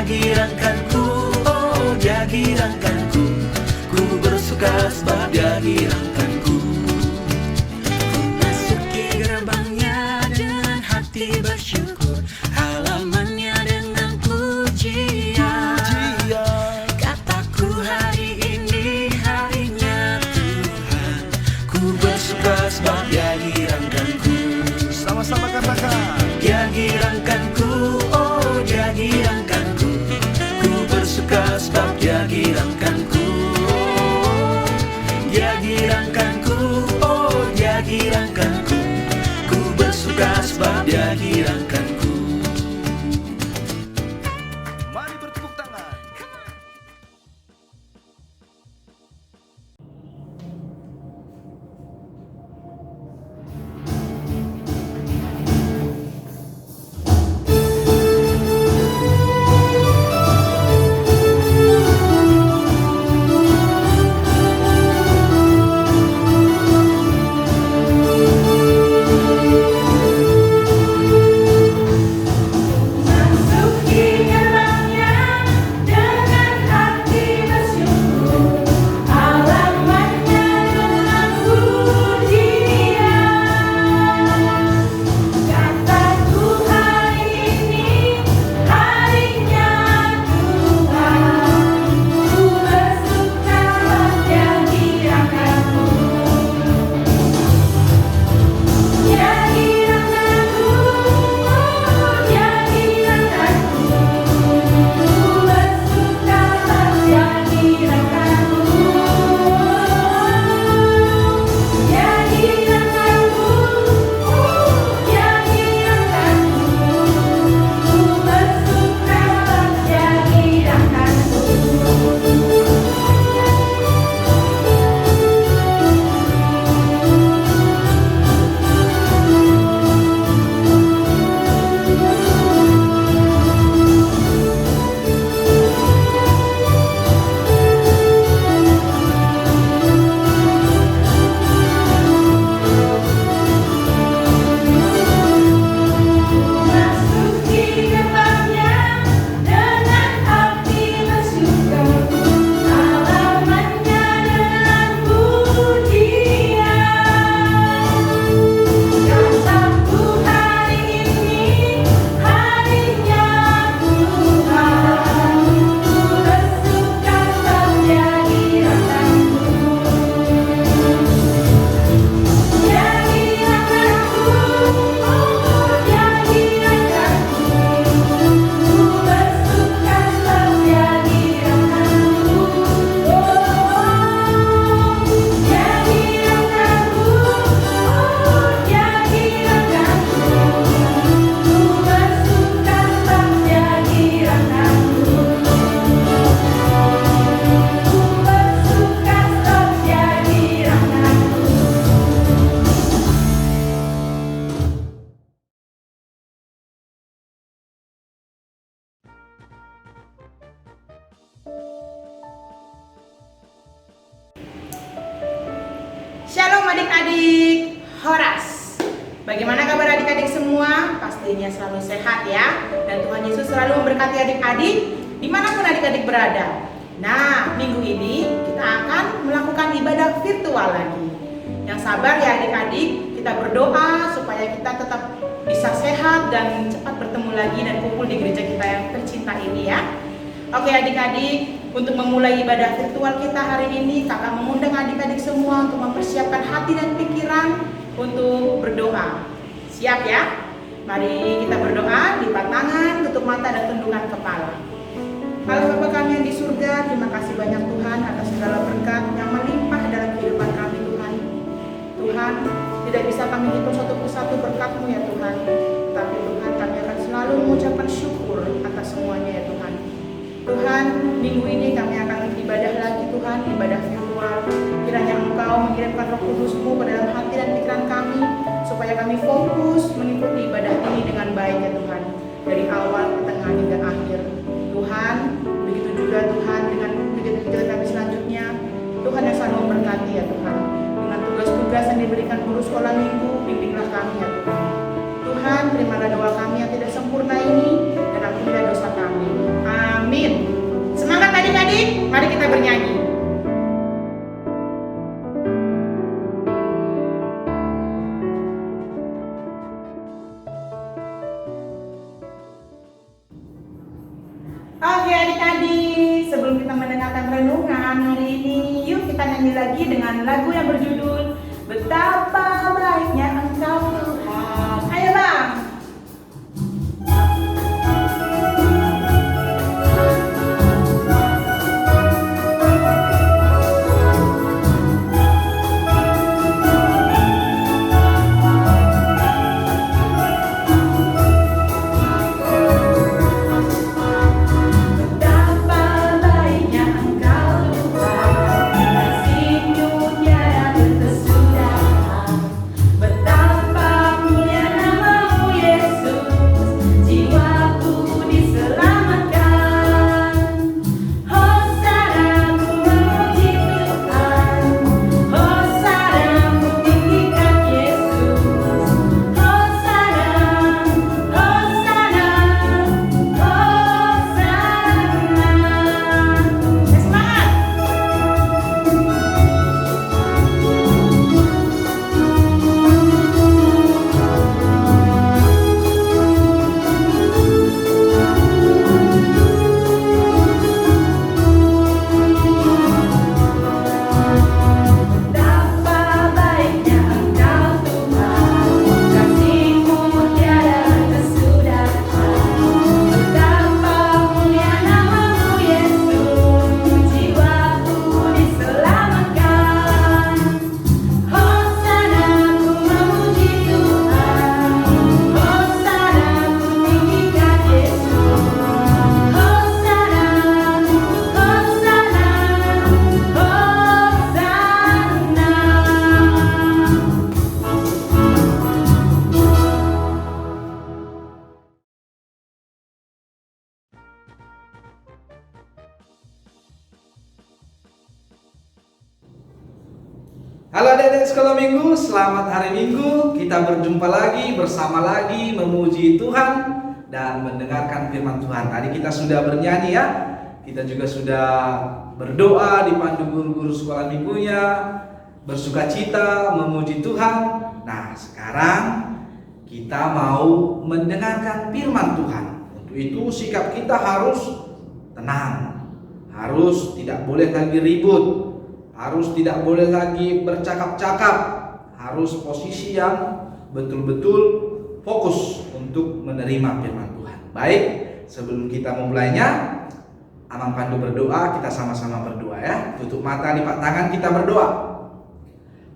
girangkanku, oh dia girangkanku. Ku bersuka sebab dia girangkanku. Ku masuki gerbangnya dengan hati bersyukur, halamannya dengan pujian. Kataku hari ini harinya Tuhan. Ku bersuka sebab dia girangkanku. Sama-sama katakan. Dia girangkanku, oh dia girangkanku. Ku bersuka sebab dia girangkanku. Dia girangkanku, oh dia girangkanku. Ku bersuka sebab dia girangkanku. Mari bertepuk tangan. Shalom adik-adik Horas. Bagaimana kabar adik-adik semua? Pastinya selalu sehat ya. Dan Tuhan Yesus selalu memberkati adik-adik dimanapun adik-adik berada. Nah, minggu ini kita akan melakukan ibadah virtual lagi. Yang sabar ya adik-adik, kita berdoa supaya kita tetap bisa sehat dan cepat bertemu lagi dan kumpul di gereja kita yang tercinta ini ya. Oke adik-adik, untuk memulai ibadah virtual kita hari ini, kakak mengundang adik-adik semua untuk mempersiapkan hati dan pikiran untuk berdoa. Siap ya? Mari kita berdoa, lipat tangan, tutup mata dan tundukkan kepala. Allah Bapa kami yang di surga, terima kasih banyak Tuhan atas segala berkat yang melimpah dalam kehidupan kami Tuhan. Tuhan, tidak bisa kami hitung satu persatu berkat-Mu ya Tuhan. Tapi Tuhan, kami akan selalu mengucapkan syukur atas semuanya ya Tuhan. Tuhan, minggu ini kami akan ibadah lagi Tuhan, ibadah virtual. Kiranya Engkau mengirimkan Roh Kudus-Mu ke dalam hati dan pikiran kami, supaya kami fokus mengikuti ibadah ini dengan baik ya Tuhan, dari awal, pertengahan hingga akhir. Tuhan, begitu juga Tuhan dengan kegiatan kami selanjutnya. Tuhan yang selalu memberkati ya Tuhan. Dengan tugas-tugas yang diberikan guru sekolah minggu, bimbinglah kami ya Tuhan. Tuhan, terimalah doa kami yang tidak sempurna ini dan ampunilah dosa kami. Amin. adik-adik, mari kita bernyanyi. Oke adik-adik, sebelum kita mendengarkan renungan hari ini, yuk kita nyanyi lagi dengan lagu yang berjudul Betapa Baiknya Engkau Tuhan. Ayo bang. Halo adik-adik sekolah minggu, selamat hari Minggu. Kita berjumpa lagi, bersama lagi, memuji Tuhan dan mendengarkan firman Tuhan. Tadi kita sudah bernyanyi ya. Kita juga sudah berdoa, dipandu guru-guru sekolah minggunya, bersuka cita, memuji Tuhan. Nah, sekarang kita mau mendengarkan firman Tuhan. Untuk itu sikap kita harus tenang, harus tidak boleh lagi ribut, harus tidak boleh lagi bercakap-cakap, harus posisi yang betul-betul fokus untuk menerima firman Tuhan. Baik, sebelum kita memulainya, Amang Pandu berdoa, kita sama-sama berdoa ya. Tutup mata, lipat tangan, kita berdoa.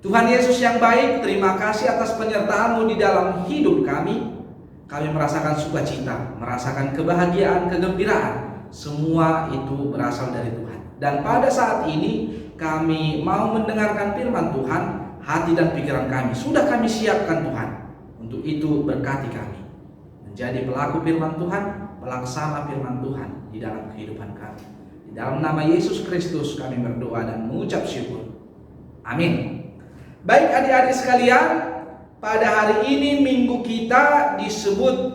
Tuhan Yesus yang baik, terima kasih atas penyertaan-Mu di dalam hidup kami. Kami merasakan sukacita, merasakan kebahagiaan, kegembiraan. Semua itu berasal dari Tuhan. Dan pada saat ini kami mau mendengarkan firman Tuhan, hati dan pikiran kami sudah kami siapkan Tuhan. Untuk itu berkati kami menjadi pelaku firman Tuhan, pelaksana firman Tuhan di dalam kehidupan kami. Di dalam nama Yesus Kristus kami berdoa dan mengucap syukur. Amin. Baik adik-adik sekalian, pada hari ini minggu kita disebut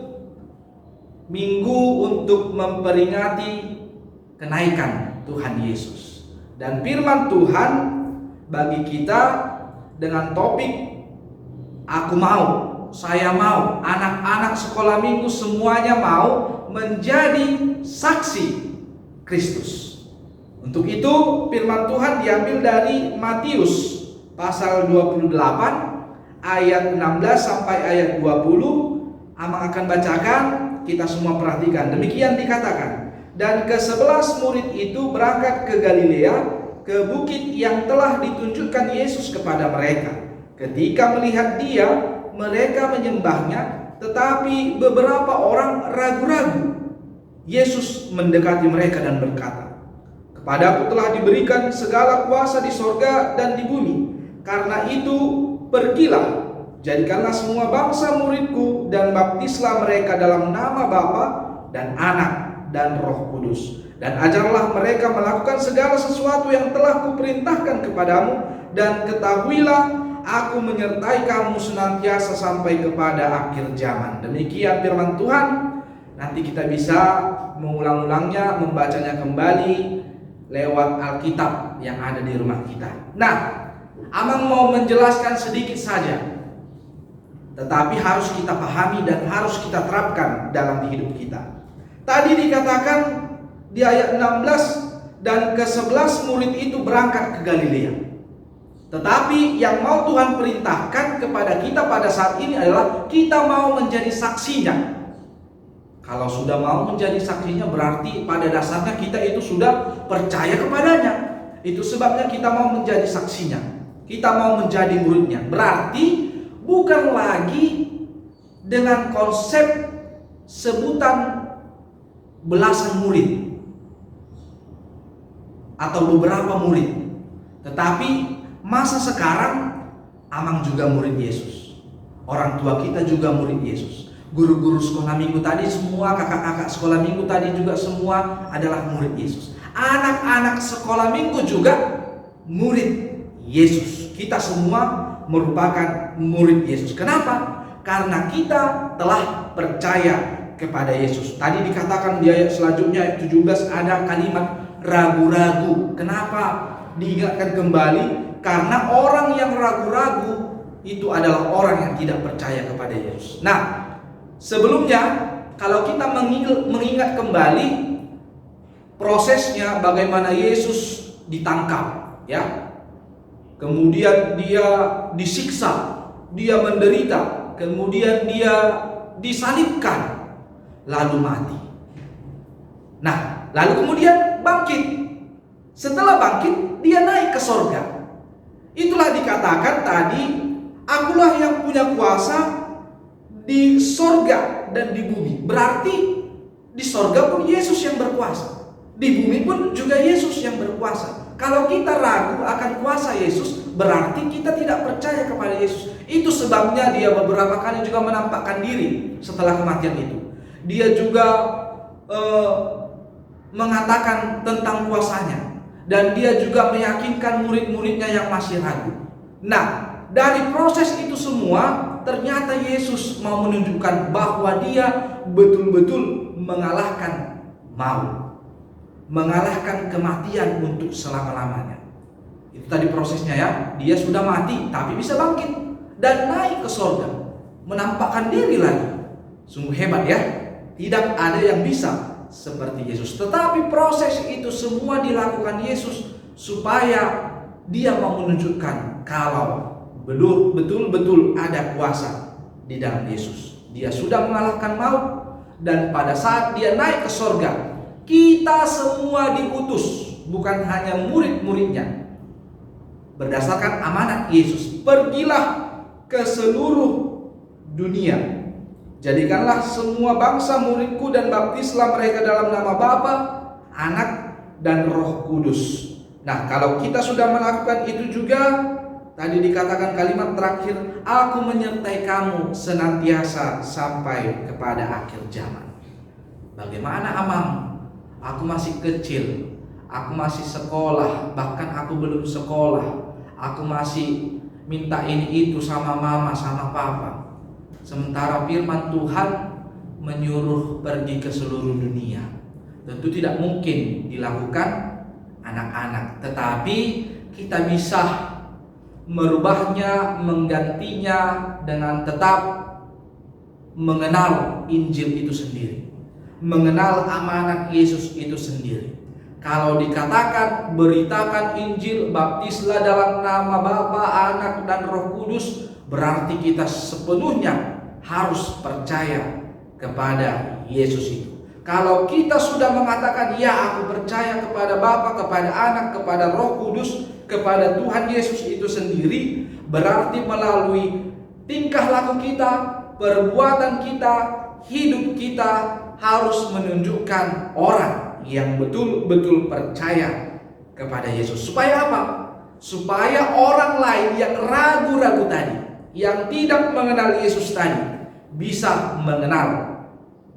minggu untuk memperingati kenaikan Tuhan Yesus. Dan firman Tuhan bagi kita dengan topik aku mau, saya mau, anak-anak sekolah minggu semuanya mau menjadi saksi Kristus. Untuk itu firman Tuhan diambil dari Matius pasal 28 ayat 16 sampai ayat 20. Amang akan bacakan, kita semua perhatikan. Demikian dikatakan. Dan ke-11 murid itu berangkat ke Galilea, ke bukit yang telah ditunjukkan Yesus kepada mereka. Ketika melihat Dia, mereka menyembahnya, tetapi beberapa orang ragu-ragu. Yesus mendekati mereka dan berkata, "Kepadaku telah diberikan segala kuasa di sorga dan di bumi. Karena itu pergilah, jadikanlah semua bangsa muridku dan baptislah mereka dalam nama Bapa dan Anak dan Roh Kudus. Dan ajarlah mereka melakukan segala sesuatu yang telah kuperintahkan kepadamu. Dan ketahuilah, aku menyertai kamu senantiasa sampai kepada akhir zaman." Demikian firman Tuhan. Nanti kita bisa mengulang-ulangnya, membacanya kembali lewat Alkitab yang ada di rumah kita. Nah, Amang mau menjelaskan sedikit saja, tetapi harus kita pahami dan harus kita terapkan dalam hidup kita. Tadi dikatakan di ayat 16, dan ke-11 murid itu berangkat ke Galilea. Tetapi yang mau Tuhan perintahkan kepada kita pada saat ini adalah kita mau menjadi saksinya. Kalau sudah mau menjadi saksinya, berarti pada dasarnya kita itu sudah percaya kepadanya. Itu sebabnya kita mau menjadi saksinya, kita mau menjadi muridnya. Berarti bukan lagi dengan konsep sebutan belasan murid atau beberapa murid, tetapi masa sekarang Amang juga murid Yesus, orang tua kita juga murid Yesus, guru-guru sekolah minggu tadi semua, kakak-kakak sekolah minggu tadi juga semua adalah murid Yesus. Anak-anak sekolah minggu juga murid Yesus. Kita semua merupakan murid Yesus. Kenapa? Karena kita telah percaya kepada Yesus. Tadi dikatakan di ayat selanjutnya, ayat 17, ada kalimat ragu-ragu. Kenapa diingatkan kembali? Karena orang yang ragu-ragu itu adalah orang yang tidak percaya kepada Yesus. Nah, sebelumnya kalau kita mengingat kembali prosesnya bagaimana Yesus ditangkap, ya. Kemudian dia disiksa, dia menderita, kemudian dia disalibkan, lalu mati. Nah, lalu kemudian bangkit. Setelah bangkit, dia naik ke sorga. Itulah dikatakan tadi, akulah yang punya kuasa di sorga dan di bumi. Berarti di sorga pun Yesus yang berkuasa, di bumi pun juga Yesus yang berkuasa. Kalau kita ragu akan kuasa Yesus, berarti kita tidak percaya kepada Yesus. Itu sebabnya dia beberapa kali juga menampakkan diri setelah kematian itu. Dia juga mengatakan tentang kuasanya, dan dia juga meyakinkan murid-muridnya yang masih ragu. Nah, dari proses itu semua, ternyata Yesus mau menunjukkan bahwa dia betul-betul mengalahkan maut, mengalahkan kematian untuk selama-lamanya. Itu tadi prosesnya, ya. Dia sudah mati tapi bisa bangkit dan naik ke sorga, menampakkan diri lagi. Sungguh hebat, ya. Tidak ada yang bisa seperti Yesus. Tetapi proses itu semua dilakukan Yesus supaya dia mau menunjukkan kalau betul-betul ada kuasa di dalam Yesus. Dia sudah mengalahkan maut, dan pada saat dia naik ke sorga, kita semua diutus, bukan hanya murid-muridnya. Berdasarkan amanat Yesus, pergilah ke seluruh dunia, jadikanlah semua bangsa muridku dan baptislah mereka dalam nama Bapa, Anak, dan Roh Kudus. Nah, kalau kita sudah melakukan itu juga, tadi dikatakan kalimat terakhir, aku menyertai kamu senantiasa sampai kepada akhir zaman. Bagaimana Amang? Aku masih kecil, aku masih sekolah, bahkan aku belum sekolah, aku masih minta ini itu sama mama, sama papa. Sementara firman Tuhan menyuruh pergi ke seluruh dunia. Tentu tidak mungkin dilakukan anak-anak, tetapi kita bisa merubahnya, menggantinya dengan tetap mengenal Injil itu sendiri, mengenal amanat Yesus itu sendiri. Kalau dikatakan beritakan Injil, baptislah dalam nama Bapa, Anak, dan Roh Kudus, berarti kita sepenuhnya harus percaya kepada Yesus itu. Kalau kita sudah mengatakan, ya aku percaya kepada Bapa, kepada Anak, kepada Roh Kudus, kepada Tuhan Yesus itu sendiri, berarti melalui tingkah laku kita, perbuatan kita, hidup kita harus menunjukkan orang yang betul-betul percaya kepada Yesus. Supaya apa? Supaya orang lain yang ragu-ragu tadi, yang tidak mengenal Yesus tadi, bisa mengenal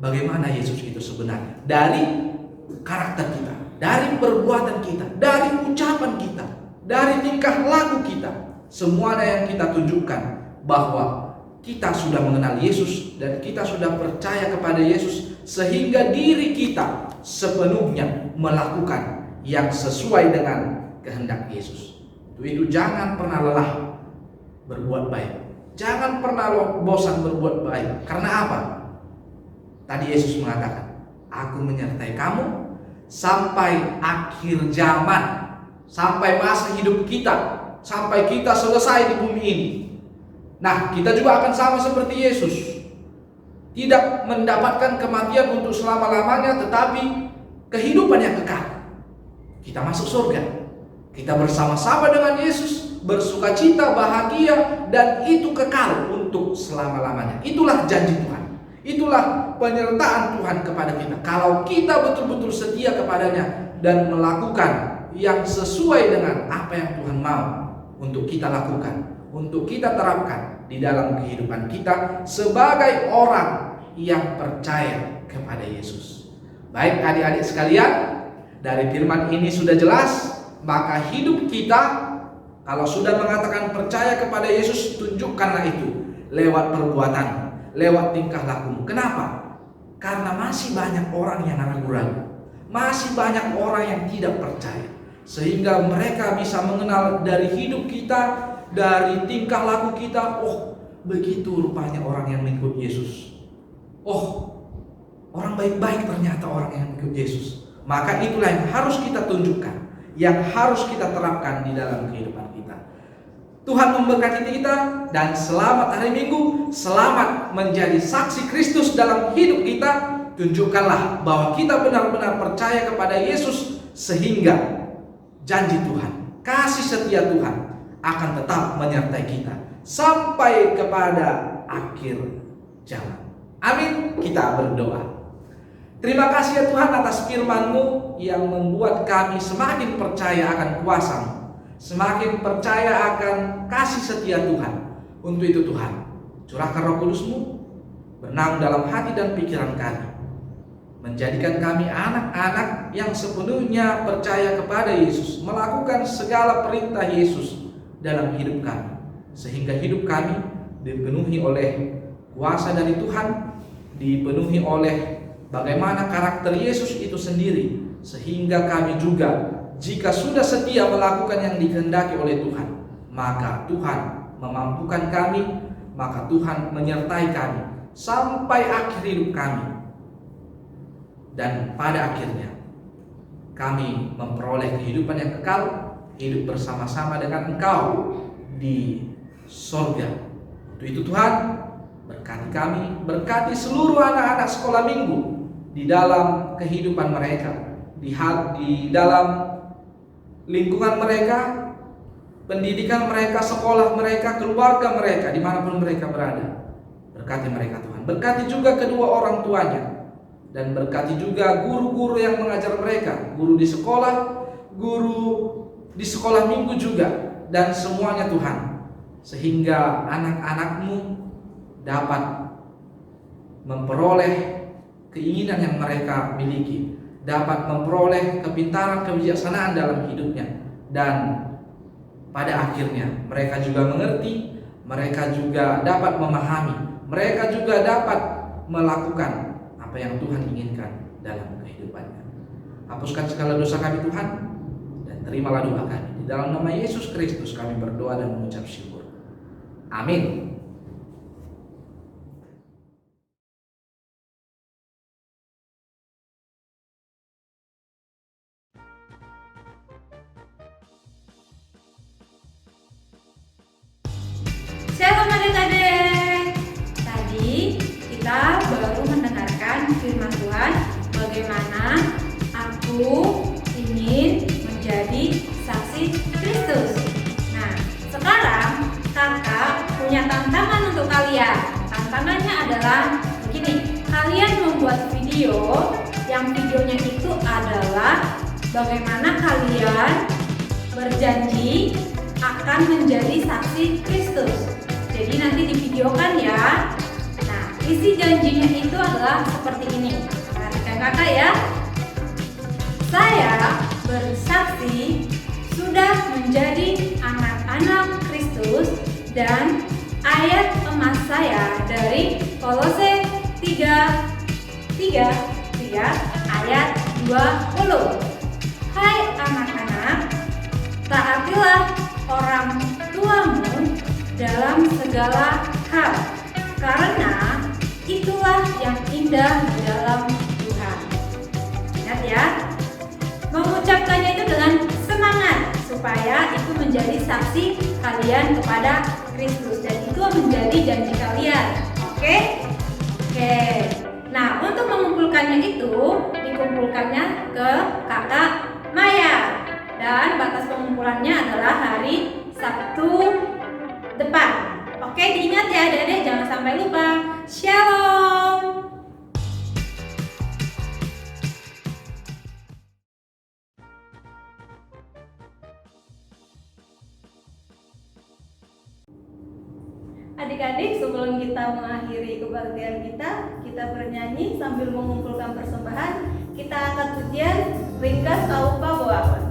bagaimana Yesus itu sebenarnya dari karakter kita, dari perbuatan kita, dari ucapan kita, dari tingkah laku kita. Semuanya yang kita tunjukkan bahwa kita sudah mengenal Yesus dan kita sudah percaya kepada Yesus, sehingga diri kita sepenuhnya melakukan yang sesuai dengan kehendak Yesus. Itu jangan pernah lelah berbuat baik. Jangan pernah bosan berbuat baik. Karena apa? Tadi Yesus mengatakan, aku menyertai kamu sampai akhir zaman, sampai masa hidup kita, sampai kita selesai di bumi ini. Nah, kita juga akan sama seperti Yesus, tidak mendapatkan kematian untuk selama-lamanya, tetapi kehidupan yang kekal. Kita masuk surga, kita bersama-sama dengan Yesus, bersukacita, bahagia, dan itu kekal untuk selama-lamanya. Itulah janji Tuhan. Itulah penyertaan Tuhan kepada kita. Kalau kita betul-betul setia kepadanya dan melakukan yang sesuai dengan apa yang Tuhan mau untuk kita lakukan, untuk kita terapkan di dalam kehidupan kita sebagai orang yang percaya kepada Yesus. Baik adik-adik sekalian, dari firman ini sudah jelas, maka hidup kita kalau sudah mengatakan percaya kepada Yesus, tunjukkanlah itu lewat perbuatan, lewat tingkah laku. Kenapa? Karena masih banyak orang yang ragu-ragu, masih banyak orang yang tidak percaya, sehingga mereka bisa mengenal dari hidup kita, dari tingkah laku kita. Oh, begitu rupanya orang yang mengikut Yesus. Oh, orang baik-baik ternyata orang yang mengikut Yesus. Maka itulah yang harus kita tunjukkan, yang harus kita terapkan di dalam kehidupan kita. Tuhan memberkati kita, dan selamat hari Minggu, selamat menjadi saksi Kristus dalam hidup kita. Tunjukkanlah bahwa kita benar-benar percaya kepada Yesus, sehingga janji Tuhan, kasih setia Tuhan akan tetap menyertai kita sampai kepada akhir zaman. Amin. Kita berdoa. Terima kasih ya Tuhan atas firman-Mu yang membuat kami semakin percaya akan kuasa-Mu, semakin percaya akan kasih setia Tuhan. Untuk itu Tuhan, curahkan Roh Kudus-Mu bernaung dalam hati dan pikiran kami, menjadikan kami anak-anak yang sepenuhnya percaya kepada Yesus, melakukan segala perintah Yesus dalam hidup kami, sehingga hidup kami dipenuhi oleh kuasa dari Tuhan, dipenuhi oleh bagaimana karakter Yesus itu sendiri, sehingga kami juga jika sudah setia melakukan yang dikehendaki oleh Tuhan, maka Tuhan memampukan kami, maka Tuhan menyertai kami sampai akhir hidup kami. Dan pada akhirnya kami memperoleh kehidupan yang kekal, hidup bersama-sama dengan Engkau di surga. Untuk itu Tuhan, berkati kami, berkati seluruh anak-anak sekolah minggu di dalam kehidupan mereka, di dalam lingkungan mereka, pendidikan mereka, sekolah mereka, keluarga mereka, dimanapun mereka berada. Berkati mereka Tuhan. Berkati juga kedua orang tuanya, dan berkati juga guru-guru yang mengajar mereka, guru di sekolah minggu juga, dan semuanya Tuhan, sehingga anak-anak-Mu dapat memperoleh keinginan yang mereka miliki, dapat memperoleh kepintaran, kebijaksanaan dalam hidupnya, dan pada akhirnya mereka juga mengerti, mereka juga dapat memahami, mereka juga dapat melakukan apa yang Tuhan inginkan dalam kehidupannya. Hapuskan segala dosa kami Tuhan, dan terimalah doa kami. Di dalam nama Yesus Kristus kami berdoa dan mengucap syukur. Amin. Shalom adik-adik. Tadi kita baru mendengarkan firman Tuhan, bagaimana aku ingin menjadi saksi Kristus. Nah, sekarang kakak punya tantangan untuk kalian. Tantangannya adalah begini, kalian membuat video, yang videonya itu adalah bagaimana kalian berjanji akan menjadi saksi Kristus. Jadi nanti divideokan ya. Nah, isi janjinya itu adalah seperti ini. Perhatikan kakak ya. Saya bersaksi sudah menjadi anak-anak Kristus, dan ayat emas saya dari Kolose 3 ayat 20. Hai taatilah orang tuamu dalam segala hal, karena itulah yang indah di dalam Tuhan. Ingat ya, mengucapkannya itu dengan semangat supaya itu menjadi saksi kalian kepada Kristus, dan itu menjadi janji kalian. Oke? Nah, untuk mengumpulkannya itu dikumpulkannya ke kakak Maya, dan batas pengumpulannya adalah hari Sabtu depan. Oke, diingat ya adik-adik, jangan sampai lupa. Shalom. Adik-adik, sebelum kita mengakhiri kebaktian kita bernyanyi sambil mengumpulkan persembahan. Kita angkat pujian Ringkas Kaupa Boakon.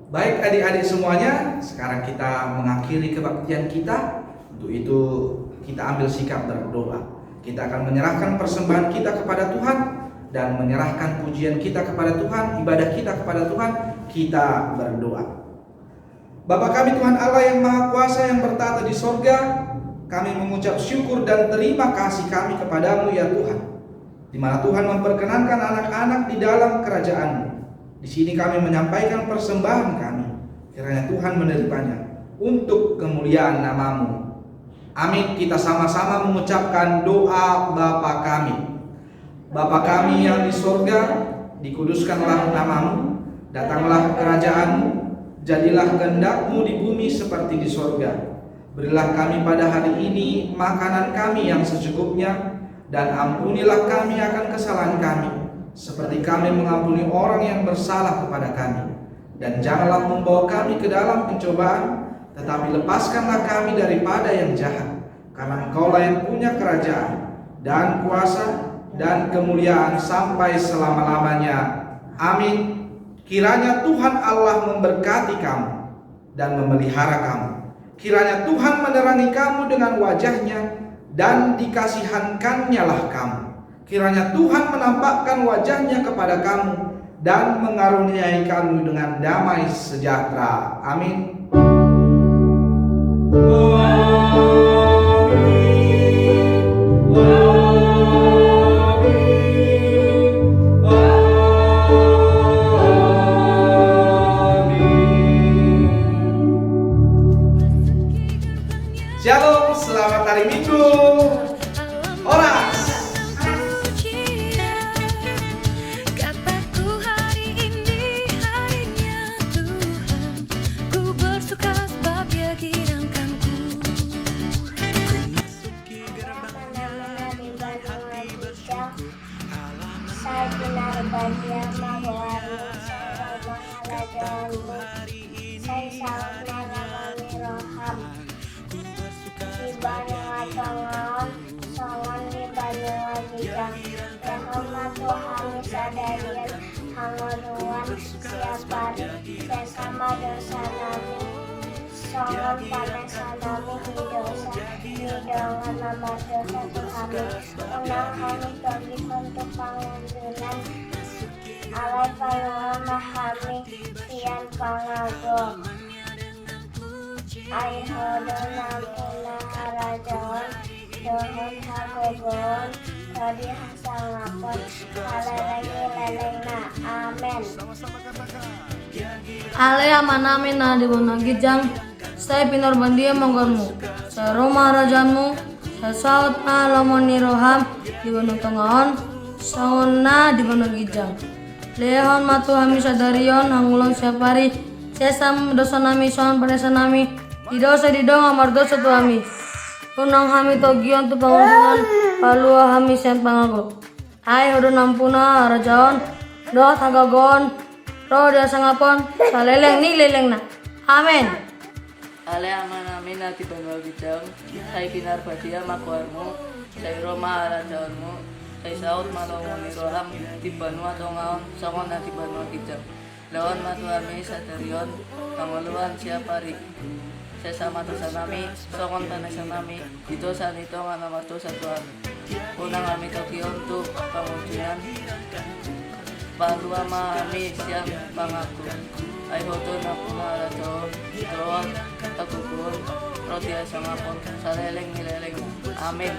Baik adik-adik semuanya, sekarang kita mengakhiri kebaktian kita. Untuk itu kita ambil sikap berdoa. Kita akan menyerahkan persembahan kita kepada Tuhan dan menyerahkan pujian kita kepada Tuhan, ibadah kita kepada Tuhan. Kita berdoa. Bapa kami Tuhan Allah yang Maha Kuasa yang bertata di sorga, kami mengucap syukur dan terima kasih kami kepadamu ya Tuhan, di mana Tuhan memperkenankan anak-anak di dalam kerajaan-Mu. Di sini kami menyampaikan persembahan kami, kiranya Tuhan menerimanya untuk kemuliaan nama-Mu. Amin. Kita sama-sama mengucapkan doa Bapa kami. Bapa kami yang di sorga, dikuduskanlah nama-Mu, datanglah kerajaan-Mu, jadilah kehendak-Mu di bumi seperti di sorga. Berilah kami pada hari ini makanan kami yang secukupnya, dan ampunilah kami akan kesalahan kami, seperti kami mengampuni orang yang bersalah kepada kami. Dan janganlah membawa kami ke dalam pencobaan, tetapi lepaskanlah kami daripada yang jahat. Karena Engkaulah yang punya kerajaan dan kuasa dan kemuliaan sampai selama-lamanya. Amin. Kiranya Tuhan Allah memberkati kamu, dan memelihara kamu. Kiranya Tuhan menerangi kamu dengan wajahnya dan dikasihankannya lah kamu. Kiranya Tuhan menampakkan wajahnya kepada kamu dan mengaruniai kamu dengan damai sejahtera. Amin. Shalom, selamat hari Minggu. Horas. Kataku hari ini harinya Tuhan, ku bersuka sebab Dia girangkanku. Saya benar bahagia mengawali saya salah merawani roham di Bandung Atongaon songon di Bandung Wajijang Rahmat Tuhan sadarian hangoruan siapari sesama dosa nami songon panasa nami hidosa hidongan nama dosa Tuhami unang kami pergi untuk pangundunan alai paluan mahami sian pangagom Aihodo namuna harajawan dohon hagogon tadi hasangapon halelegi lelengna amen. Ale amanami na di Bonagijang, saya pinor bandia monggonmu, saya Roma rajanmu, saya saut na lamoni roham di Bonang Tongaon, saun na di Bonagijang. Lehon matu hami sadarion hangulong siapari, sesam dosa nami saun pada nami, di dosa di dong amar dosa tu hami. Unang hami togion tu pangusungan, palua hami sen pangago. Hai hodo nampuna rajaon, doa tagagon. Roh dia sangapon, saleleng ni leleng na. Amin. Ale amanami na ti Bandung Wajijang, say pinar badia makuarmu, say Roma arajaanmu, say saut malongoni roham ti Bandung Atongaon, songon na ti Bandung Wajijang. Lawan matuami sadarion, panguluan siapari. Sesama dosa nami, songon tanasa nami, itu sanito nga nama dosa Tuhan. Unang kami tokion tu pangujian, palua mami siang pangaku. Ay hoto na punara doon, tagugun, roti ay sangapon, sa leleng nileleng. Amen.